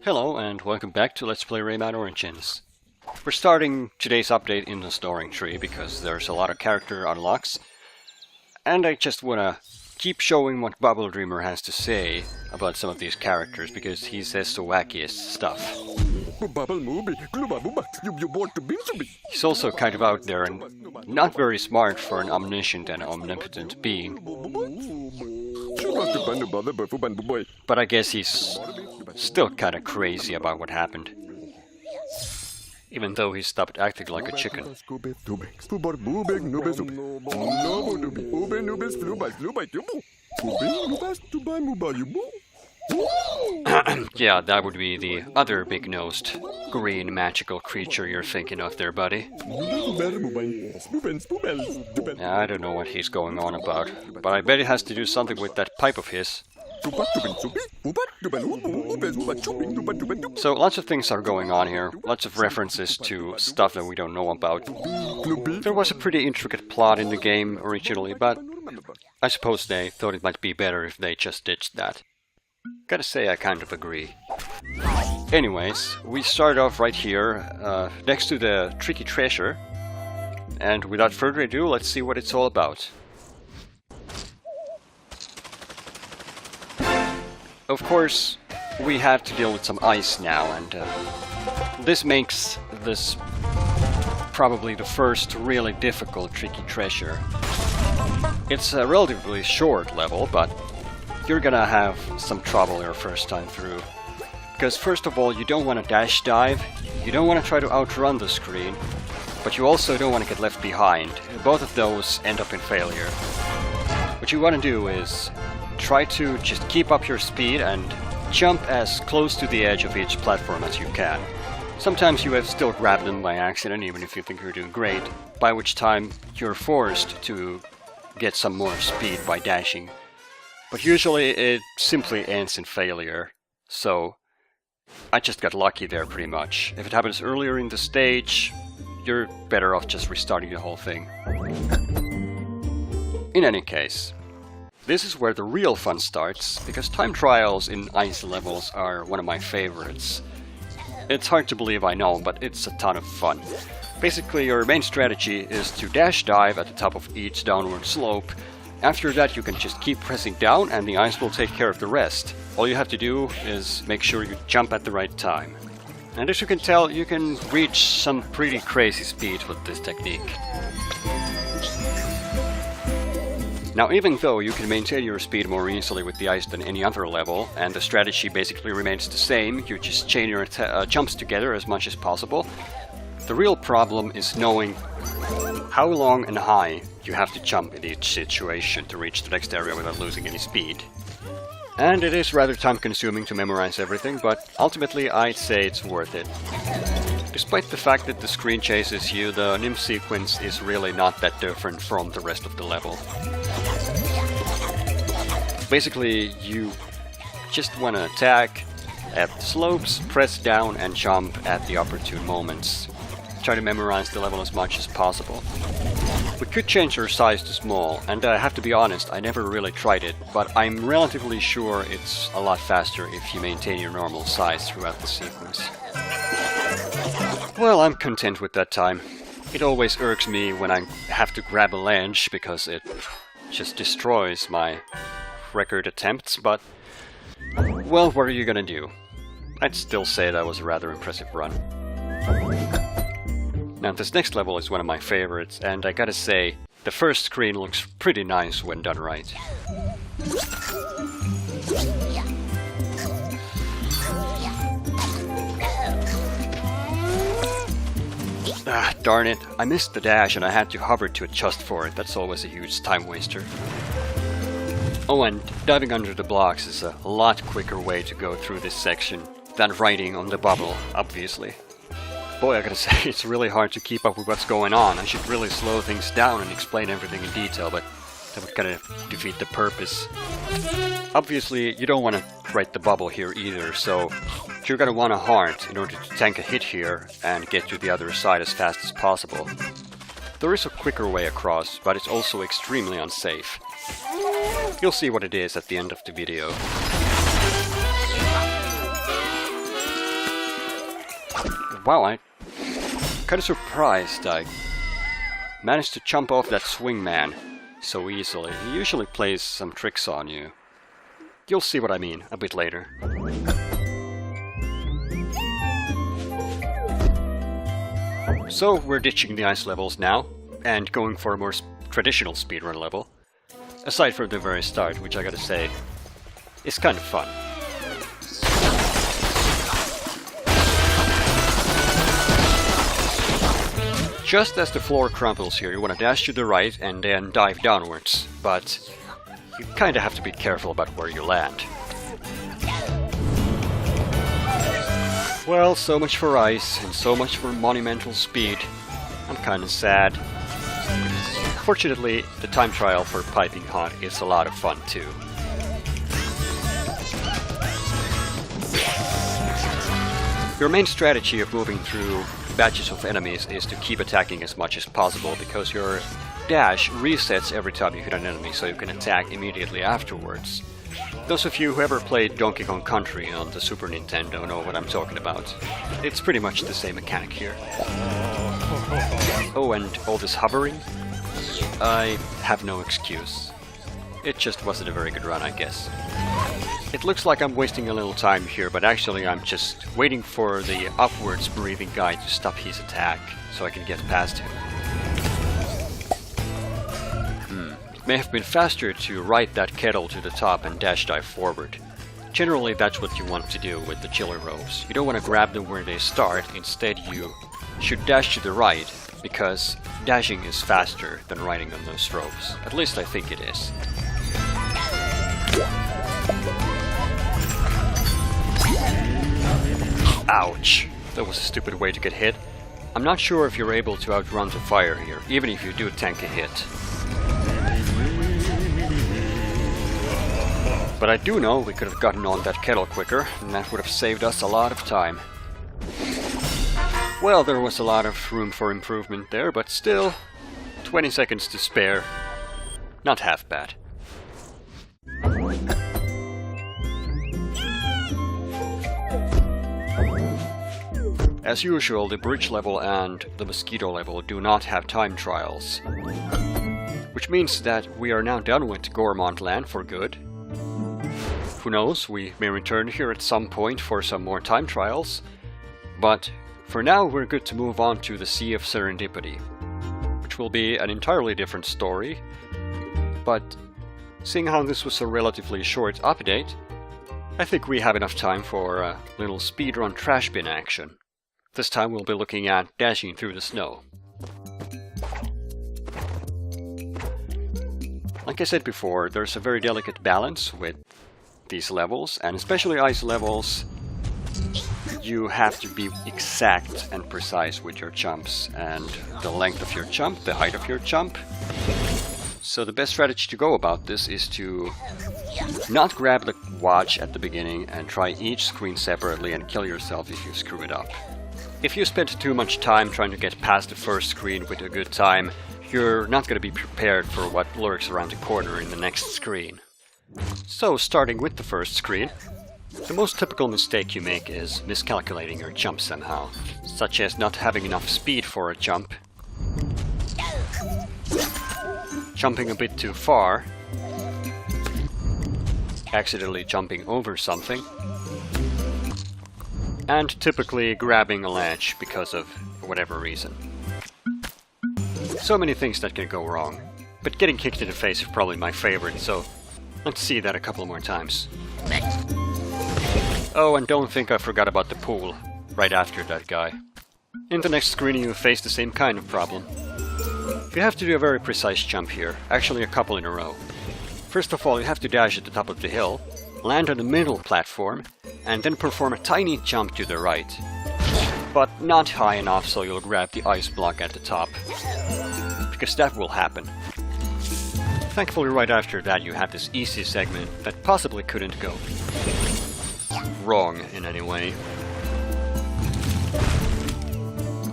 Hello and welcome back to Let's Play Rayman Origins. We're starting today's update in the storing tree because there's a lot of character unlocks, and I just wanna keep showing what Bubble Dreamer has to say about some of these characters because he says the wackiest stuff. He's also kind of out there and not very smart for an omniscient and omnipotent being. But I guess he's still kinda crazy about what happened. Even though he stopped acting like a chicken. Yeah, that would be the other big-nosed, green magical creature you're thinking of there, buddy. Yeah, I don't know what he's going on about, but I bet it has to do something with that pipe of his. So lots of things are going on here, lots of references to stuff that we don't know about. There was a pretty intricate plot in the game originally, but I suppose they thought it might be better if they just ditched that. Gotta say I kind of agree. Anyways, we start off right here, next to the tricky treasure, and without further ado, let's see what it's all about. Of course, we have to deal with some ice now, and this makes this probably the first really difficult tricky treasure. It's a relatively short level, but you're gonna have some trouble your first time through. Because first of all, you don't want to dash dive, you don't want to try to outrun the screen, but you also don't want to get left behind. Both of those end up in failure. What you want to do is try to just keep up your speed and jump as close to the edge of each platform as you can. Sometimes you have still grabbed them by accident, even if you think you're doing great, by which time you're forced to get some more speed by dashing. But usually it simply ends in failure, so I just got lucky there pretty much. If it happens earlier in the stage, you're better off just restarting the whole thing. In any case, this is where the real fun starts, because time trials in ice levels are one of my favorites. It's hard to believe, I know, but it's a ton of fun. Basically, your main strategy is to dash dive at the top of each downward slope. After that, you can just keep pressing down and the ice will take care of the rest. All you have to do is make sure you jump at the right time. And as you can tell, you can reach some pretty crazy speed with this technique. Now, even though you can maintain your speed more easily with the ice than any other level, and the strategy basically remains the same, you just chain your jumps together as much as possible, the real problem is knowing how long and high you have to jump in each situation to reach the next area without losing any speed. And it is rather time-consuming to memorize everything, but ultimately I'd say it's worth it. Despite the fact that the screen chases you, the nymph sequence is really not that different from the rest of the level. Basically, you just want to attack at the slopes, press down and jump at the opportune moments. Try to memorize the level as much as possible. We could change your size to small, and I have to be honest, I never really tried it, but I'm relatively sure it's a lot faster if you maintain your normal size throughout the sequence. Well, I'm content with that time. It always irks me when I have to grab a ledge, because it just destroys my record attempts, but well, what are you gonna do? I'd still say that was a rather impressive run. Now, this next level is one of my favorites, and I gotta say, the first screen looks pretty nice when done right. Ah, darn it. I missed the dash and I had to hover to adjust for it. That's always a huge time waster. Oh, and diving under the blocks is a lot quicker way to go through this section than riding on the bubble, obviously. Boy, I gotta say, it's really hard to keep up with what's going on. I should really slow things down and explain everything in detail, but that would kind of defeat the purpose. Obviously, you don't want to ride the bubble here either, so you're gonna want a heart in order to tank a hit here and get to the other side as fast as possible. There is a quicker way across, but it's also extremely unsafe. You'll see what it is at the end of the video. Wow, I'm kinda surprised I managed to jump off that swingman so easily. He usually plays some tricks on you. You'll see what I mean a bit later. So we're ditching the ice levels now, and going for a more traditional speedrun level. Aside from the very start, which I gotta say, is kind of fun. Just as the floor crumbles here, you want to dash to the right and then dive downwards, but you kinda have to be careful about where you land. Well, so much for ice, and so much for monumental speed. I'm kinda sad. Fortunately, the time trial for Piping Hot is a lot of fun too. Your main strategy of moving through batches of enemies is to keep attacking as much as possible, because your dash resets every time you hit an enemy, so you can attack immediately afterwards. Those of you who ever played Donkey Kong Country on the Super Nintendo know what I'm talking about. It's pretty much the same mechanic here. Oh, and all this hovering? I have no excuse. It just wasn't a very good run, I guess. It looks like I'm wasting a little time here, but actually I'm just waiting for the upwards breathing guy to stop his attack, so I can get past him. It may have been faster to ride that kettle to the top and dash dive forward. Generally that's what you want to do with the chiller ropes. You don't want to grab them where they start, instead you should dash to the right, because dashing is faster than riding on those ropes. At least I think it is. Ouch! That was a stupid way to get hit. I'm not sure if you're able to outrun the fire here, even if you do tank a hit. But I do know we could have gotten on that kettle quicker, and that would have saved us a lot of time. Well, there was a lot of room for improvement there, but still, 20 seconds to spare. Not half bad. As usual, the bridge level and the mosquito level do not have time trials. Which means that we are now done with Gourmand land for good. Who knows, we may return here at some point for some more time trials. But for now we're good to move on to the Sea of Serendipity, which will be an entirely different story. But seeing how this was a relatively short update, I think we have enough time for a little speedrun trash bin action. This time we'll be looking at dashing through the snow. Like I said before, there's a very delicate balance with these levels, and especially ice levels, you have to be exact and precise with your jumps, and the length of your jump, the height of your jump. So the best strategy to go about this is to not grab the watch at the beginning and try each screen separately and kill yourself if you screw it up. If you spend too much time trying to get past the first screen with a good time, you're not going to be prepared for what lurks around the corner in the next screen. So, starting with the first screen, the most typical mistake you make is miscalculating your jump somehow, such as not having enough speed for a jump, jumping a bit too far, accidentally jumping over something, and typically grabbing a ledge because of whatever reason. So many things that can go wrong, but getting kicked in the face is probably my favorite, so let's see that a couple more times. Oh, and don't think I forgot about the pool right after that guy. In the next screen you face the same kind of problem. You have to do a very precise jump here, actually a couple in a row. First of all, you have to dash at the top of the hill, land on the middle platform, and then perform a tiny jump to the right. But not high enough so you'll grab the ice block at the top, because that will happen. Thankfully right after that you have this easy segment that possibly couldn't go wrong in any way.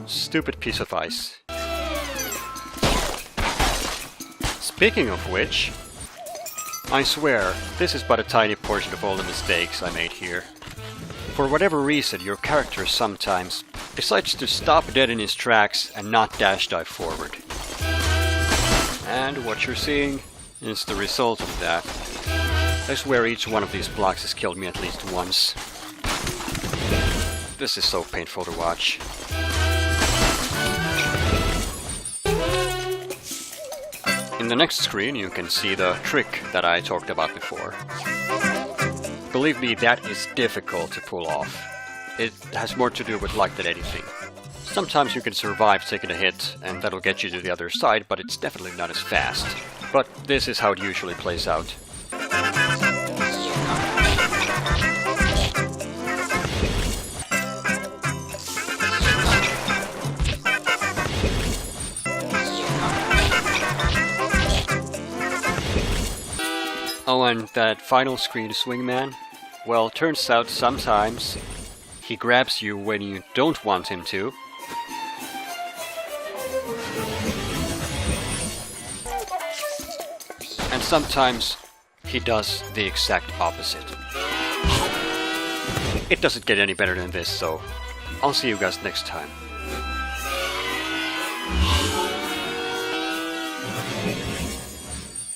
Stupid piece of ice. Speaking of which, I swear, this is but a tiny portion of all the mistakes I made here. For whatever reason, your character sometimes decides to stop dead in his tracks and not dash dive forward. And what you're seeing is the result of that. I swear each one of these blocks has killed me at least once. This is so painful to watch. In the next screen you can see the trick that I talked about before. Believe me, that is difficult to pull off. It has more to do with luck than anything. Sometimes you can survive taking a hit and that'll get you to the other side, but it's definitely not as fast. But this is how it usually plays out. Oh, and that final screen swingman? Well, turns out sometimes he grabs you when you don't want him to. And sometimes he does the exact opposite. It doesn't get any better than this, so I'll see you guys next time.